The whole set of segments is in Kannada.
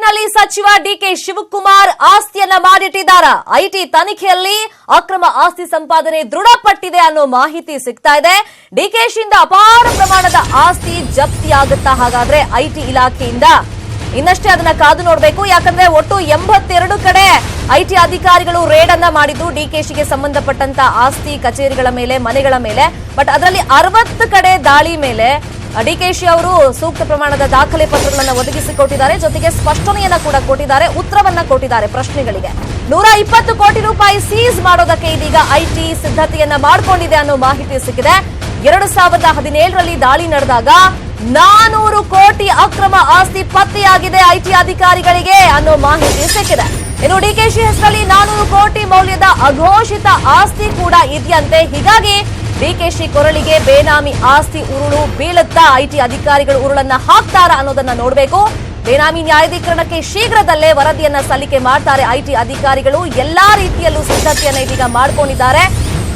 ಬೆಂಗಳೂರಿನಲ್ಲಿ ಸಚಿವ ಡಿಕೆ ಶಿವಕುಮಾರ್ ಆಸ್ತಿಯನ್ನ ಮಾಡಿಟ್ಟಿದ್ದಾರೆ. ಐಟಿ ತನಿಖೆಯಲ್ಲಿ ಅಕ್ರಮ ಆಸ್ತಿ ಸಂಪಾದನೆ ದೃಢಪಟ್ಟಿದೆ ಅನ್ನೋ ಮಾಹಿತಿ ಸಿಗ್ತಾ ಇದೆ. ಡಿಕೆಶಿಯಿಂದ ಅಪಾರ ಪ್ರಮಾಣದ ಆಸ್ತಿ ಜಪ್ತಿಯಾಗುತ್ತಾ ಹಾಗಾದ್ರೆ ಐಟಿ ಇಲಾಖೆಯಿಂದ? ಇನ್ನಷ್ಟೇ ಅದನ್ನ ಕಾದು ನೋಡಬೇಕು. ಯಾಕಂದ್ರೆ ಒಟ್ಟು 82 ಕಡೆ ಐಟಿ ಅಧಿಕಾರಿಗಳು ರೇಡ್ ಅನ್ನ ಮಾಡಿದ್ದು ಡಿಕೆಶಿಗೆ ಸಂಬಂಧಪಟ್ಟಂತ ಆಸ್ತಿ ಕಚೇರಿಗಳ ಮೇಲೆ, ಮನೆಗಳ ಮೇಲೆ. ಬಟ್ ಅದರಲ್ಲಿ 60 ಕಡೆ ದಾಳಿ ಮೇಲೆ ಡಿಕೆಶಿ ಅವರು ಸೂಕ್ತ ಪ್ರಮಾಣದ ದಾಖಲೆ ಪತ್ರಗಳನ್ನು ಒದಗಿಸಿಕೊಟ್ಟಿದ್ದಾರೆ. ಜೊತೆಗೆ ಸ್ಪಷ್ಟನೆಯನ್ನ ಕೂಡ ಕೊಟ್ಟಿದ್ದಾರೆ, ಉತ್ತರವನ್ನ ಕೊಟ್ಟಿದ್ದಾರೆ ಪ್ರಶ್ನೆಗಳಿಗೆ. 120 ಕೋಟಿ ರೂಪಾಯಿ ಸೀಸ್ ಮಾಡೋದಕ್ಕೆ ಇದೀಗ ಐಟಿ ಸಿದ್ಧತೆಯನ್ನ ಮಾಡಿಕೊಂಡಿದೆ ಅನ್ನೋ ಮಾಹಿತಿ ಸಿಕ್ಕಿದೆ. 2017ರಲ್ಲಿ ದಾಳಿ ನಡೆದಾಗ 400 ಕೋಟಿ ಅಕ್ರಮ ಆಸ್ತಿ ಪತ್ತೆಯಾಗಿದೆ ಐಟಿ ಅಧಿಕಾರಿಗಳಿಗೆ ಅನ್ನೋ ಮಾಹಿತಿ ಸಿಕ್ಕಿದೆ. ಇನ್ನು ಡಿಕೆಶಿ ಹೆಸರಲ್ಲಿ 400 ಕೋಟಿ ಮೌಲ್ಯದ ಅಘೋಷಿತ ಆಸ್ತಿ ಕೂಡ ಇದೆಯಂತೆ. ಹೀಗಾಗಿ ಡಿಕೆಶಿ ಕೊರಳಿಗೆ ಬೇನಾಮಿ ಆಸ್ತಿ ಉರುಳು ಬೀಳುತ್ತಾ, ಐಟಿ ಅಧಿಕಾರಿಗಳು ಉರುಳನ್ನ ಹಾಕ್ತಾರ ಅನ್ನೋದನ್ನ ನೋಡಬೇಕು. ಬೇನಾಮಿ ನ್ಯಾಯಾಧೀಕರಣಕ್ಕೆ ಶೀಘ್ರದಲ್ಲೇ ವರದಿಯನ್ನ ಸಲ್ಲಿಕೆ ಮಾಡ್ತಾರೆ ಐಟಿ ಅಧಿಕಾರಿಗಳು. ಎಲ್ಲಾ ರೀತಿಯಲ್ಲೂ ಸಿದ್ಧತೆಯನ್ನ ಇದೀಗ ಮಾಡಿಕೊಂಡಿದ್ದಾರೆ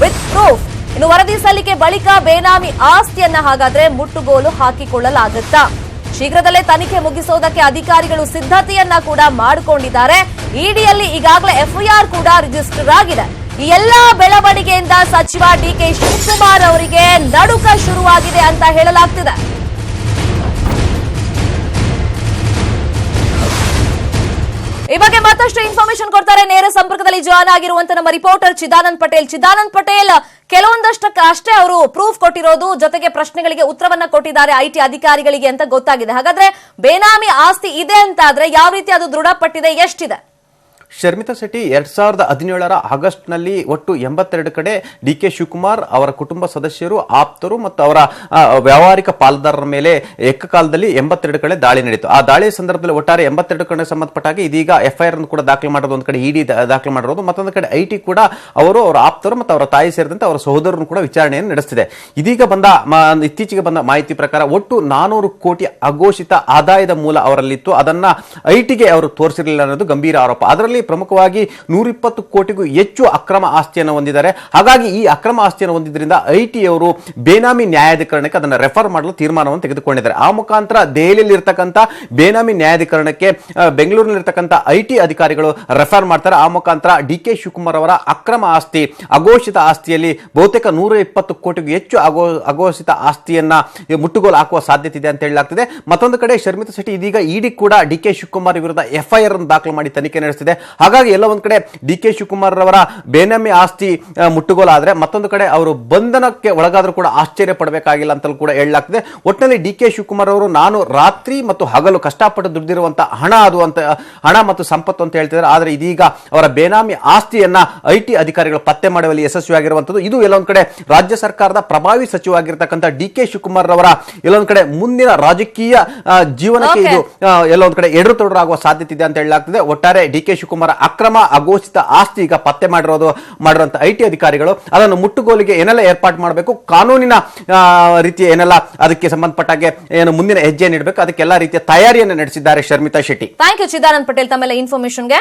ವಿತ್ ಪ್ರೂಫ್. ಇನ್ನು ವರದಿ ಸಲ್ಲಿಕೆ ಬಳಿಕ ಬೇನಾಮಿ ಆಸ್ತಿಯನ್ನ ಹಾಗಾದ್ರೆ ಮುಟ್ಟುಗೋಲು ಹಾಕಿಕೊಳ್ಳಲಾಗುತ್ತಾ? ಶೀಘ್ರದಲ್ಲೇ ತನಿಖೆ ಮುಗಿಸೋದಕ್ಕೆ ಅಧಿಕಾರಿಗಳು ಸಿದ್ಧತೆಯನ್ನ ಕೂಡ ಮಾಡಿಕೊಂಡಿದ್ದಾರೆ. ಇಡಿಯಲ್ಲಿ ಈಗಾಗಲೇ ಎಫ್ಐಆರ್ ಕೂಡ ರಿಜಿಸ್ಟರ್ ಆಗಿದೆ. ಈ ಎಲ್ಲಾ ಬೆಳವಣಿಗೆಯಿಂದ ಸಚಿವ ಡಿಕೆ ಶಿವಕುಮಾರ್ ಅವರಿಗೆ ನಡುಕ ಶುರುವಾಗಿದೆ ಅಂತ ಹೇಳಲಾಗ್ತಿದೆ. ಈ ಬಗ್ಗೆ ಮತ್ತಷ್ಟು ಇನ್ಫಾರ್ಮೇಶನ್ ಕೊಡ್ತಾರೆ. ನೇರ ಸಂಪರ್ಕದಲ್ಲಿ ಜಾಯ್ನ್ ಆಗಿರುವಂತ ನಮ್ಮ ರಿಪೋರ್ಟರ್ ಚಿದಾನಂದ್ ಪಟೇಲ್. ಚಿದಾನಂದ್ ಪಟೇಲ್, ಕೆಲವೊಂದಷ್ಟಕ್ಕೆ ಅಷ್ಟೇ ಅವರು ಪ್ರೂಫ್ ಕೊಟ್ಟಿರೋದು, ಜೊತೆಗೆ ಪ್ರಶ್ನೆಗಳಿಗೆ ಉತ್ತರವನ್ನ ಕೊಟ್ಟಿದ್ದಾರೆ ಐಟಿ ಅಧಿಕಾರಿಗಳಿಗೆ ಅಂತ ಗೊತ್ತಾಗಿದೆ. ಹಾಗಾದ್ರೆ ಬೇನಾಮಿ ಆಸ್ತಿ ಇದೆ ಅಂತ ಆದ್ರೆ ಯಾವ ರೀತಿ ಅದು ದೃಢಪಟ್ಟಿದೆ, ಎಷ್ಟಿದೆ? ಶರ್ಮಿತಾ ಶೆಟ್ಟಿ 2017ರ ಆಗಸ್ಟ್ನಲ್ಲಿ ಒಟ್ಟು 82 ಕಡೆ ಡಿಕೆ ಶಿವಕುಮಾರ್, ಅವರ ಕುಟುಂಬ ಸದಸ್ಯರು, ಆಪ್ತರು ಮತ್ತು ಅವರ ವ್ಯಾವಹಾರಿಕ ಪಾಲುದಾರರ ಮೇಲೆ ಏಕಕಾಲದಲ್ಲಿ 82 ಕಡೆ ದಾಳಿ ನಡೆಯಿತು. ಆ ದಾಳಿ ಸಂದರ್ಭದಲ್ಲಿ ಒಟ್ಟಾರೆ 82 ಕಡೆ ಸಂಬಂಧಪಟ್ಟ ಹಾಗೆ ಇದೀಗ ಎಫ್ಐಆರ್ ಅನ್ನು ಕೂಡ ದಾಖಲೆ ಮಾಡಿರೋದು. ಒಂದು ಕಡೆ ಇಡಿ ದಾಖಲೆ ಮಾಡಿರೋದು, ಮತ್ತೊಂದು ಕಡೆ ಐಟಿ ಕೂಡ ಅವರು, ಅವರ ಆಪ್ತರು ಮತ್ತು ಅವರ ತಾಯಿ ಸೇರಿದಂತೆ ಅವರ ಸಹೋದರರು ಕೂಡ ವಿಚಾರಣೆಯನ್ನು ನಡೆಸುತ್ತಿದೆ. ಇದೀಗ ಇತ್ತೀಚೆಗೆ ಬಂದ ಮಾಹಿತಿ ಪ್ರಕಾರ ಒಟ್ಟು 400 ಕೋಟಿ ಅಘೋಷಿತ ಆದಾಯದ ಮೂಲ ಅವರಲ್ಲಿತ್ತು. ಅದನ್ನ ಐಟಿಗೆ ಅವರು ತೋರಿಸಿರಲಿಲ್ಲ ಅನ್ನೋದು ಗಂಭೀರ ಆರೋಪ. ಅದರಲ್ಲಿ ಪ್ರಮುಖವಾಗಿ 120 ಕೋಟಿಗೂ ಹೆಚ್ಚು ಅಕ್ರಮ ಆಸ್ತಿಯನ್ನು ಹೊಂದಿದ್ದಾರೆ. ಹಾಗಾಗಿ ಈ ಅಕ್ರಮ ಆಸ್ತಿಯನ್ನು ಹೊಂದಿದ್ರಿಂದ ಐಟಿ ಅವರು ಬೇನಾಮಿ ನ್ಯಾಯಾಧೀಕರಣಕ್ಕೆ ಅದನ್ನು ರೆಫರ್ ಮಾಡಲು ತೀರ್ಮಾನವನ್ನು ತೆಗೆದುಕೊಂಡಿದ್ದಾರೆ. ಆ ಮುಖಾಂತರ ದೆಹಲಿಯಲ್ಲಿ ಇರತಕ್ಕಂಥ ಬೇನಾಮಿ ನ್ಯಾಯಾಧೀಕರಣಕ್ಕೆ ಬೆಂಗಳೂರಿನಲ್ಲಿರ್ತಕ್ಕಂಥ ಐಟಿ ಅಧಿಕಾರಿಗಳು ರೆಫರ್ ಮಾಡ್ತಾರೆ. ಆ ಮುಖಾಂತರ ಡಿಕೆ ಶಿವಕುಮಾರ್ ಅವರ ಅಕ್ರಮ ಆಸ್ತಿ, ಅಘೋಷಿತ ಆಸ್ತಿಯಲ್ಲಿ ಬಹುತೇಕ 120 ಕೋಟಿಗೂ ಹೆಚ್ಚು ಅಘೋಷಿತ ಆಸ್ತಿಯನ್ನ ಮುಟ್ಟುಗೋಲು ಹಾಕುವ ಸಾಧ್ಯತೆ ಇದೆ ಅಂತ ಹೇಳಲಾಗ್ತಿದೆ. ಮತ್ತೊಂದು ಕಡೆ ಶರ್ಮಿತಾ ಶೆಟ್ಟಿ, ಇದೀಗ ಇಡಿ ಕೂಡ ಡಿಕೆ ಶಿವಕುಮಾರ್ ವಿರುದ್ಧ ಎಫ್ಐಆರ್ ಅನ್ನು ದಾಖಲು ಮಾಡಿ ತನಿಖೆ ನಡೆಸಿದೆ. ಹಾಗಾಗಿ ಎಲ್ಲ ಒಂದ್ ಕಡೆ ಡಿಕೆ ಶಿವಕುಮಾರ್ ಅವರ ಬೇನಾಮಿ ಆಸ್ತಿ ಮುಟ್ಟುಗೋಲಾದ್ರೆ, ಮತ್ತೊಂದು ಕಡೆ ಅವರು ಬಂಧನಕ್ಕೆ ಒಳಗಾದ್ರೂ ಕೂಡ ಆಶ್ಚರ್ಯ ಪಡಬೇಕಾಗಿಲ್ಲ ಅಂತ ಕೂಡ ಹೇಳಲಾಗ್ತಿದೆ. ಒಟ್ಟಿನಲ್ಲಿ ಡಿಕೆ ಶಿವಕುಮಾರ್ ಅವರು ನಾನು ರಾತ್ರಿ ಮತ್ತು ಹಗಲು ಕಷ್ಟಪಟ್ಟು ದುಡಿದಿರುವಂತಹ ಹಣ ಮತ್ತು ಸಂಪತ್ತು ಅಂತ ಹೇಳ್ತಿದ್ದಾರೆ. ಆದ್ರೆ ಇದೀಗ ಅವರ ಬೇನಾಮಿ ಆಸ್ತಿಯನ್ನ ಐಟಿ ಅಧಿಕಾರಿಗಳು ಪತ್ತೆ ಮಾಡುವಲ್ಲಿ ಯಶಸ್ವಿಯಾಗಿರುವಂತದ್ದು. ಇದು ಎಲ್ಲೊಂದ್ ಕಡೆ ರಾಜ್ಯ ಸರ್ಕಾರದ ಪ್ರಭಾವಿ ಸಚಿವರಾಗಿರ್ತಕ್ಕಂಥ ಡಿಕೆ ಶಿವಕುಮಾರ್ ಅವರ ಎಲ್ಲೊಂದ್ ಕಡೆ ಮುಂದಿನ ರಾಜಕೀಯ ಜೀವನಕ್ಕೆ ಇದು ಎಲ್ಲೊಂದ್ ಕಡೆ ಎದುರುತೊಡರಾಗುವ ಸಾಧ್ಯತೆ ಇದೆ ಅಂತ ಹೇಳಲಾಗ್ತಿದೆ. ಒಟ್ಟಾರೆ ಡಿಕೆ ಶಿವಕುಮಾರ್ ಅಕ್ರಮ ಅಘೋಷಿತ ಆಸ್ತಿ ಈಗ ಪತ್ತೆ ಮಾಡಿರುವಂತ ಐಟಿ ಅಧಿಕಾರಿಗಳು ಅದನ್ನು ಮುಟ್ಟುಗೋಲಿಗೆ ಏನೆಲ್ಲ ಏರ್ಪಾಡು ಮಾಡಬೇಕು, ಕಾನೂನಿನ ರೀತಿಯ ಏನೆಲ್ಲ ಅದಕ್ಕೆ ಸಂಬಂಧಪಟ್ಟಾಗೆ ಏನು ಮುಂದಿನ ಹೆಜ್ಜೆ ನೀಡಬೇಕು, ಅದಕ್ಕೆಲ್ಲ ರೀತಿಯ ತಯಾರಿಯನ್ನು ನಡೆಸಿದ್ದಾರೆ ಶರ್ಮಿತಾ ಶೆಟ್ಟಿ. ಥ್ಯಾಂಕ್ ಯು ಚಿದಾನಂದ್ ಪಟೇಲ್ ತಮ್ಮೆಲ್ಲ ಇನ್ಫಾರ್ಮೇಶನ್ಗೆ.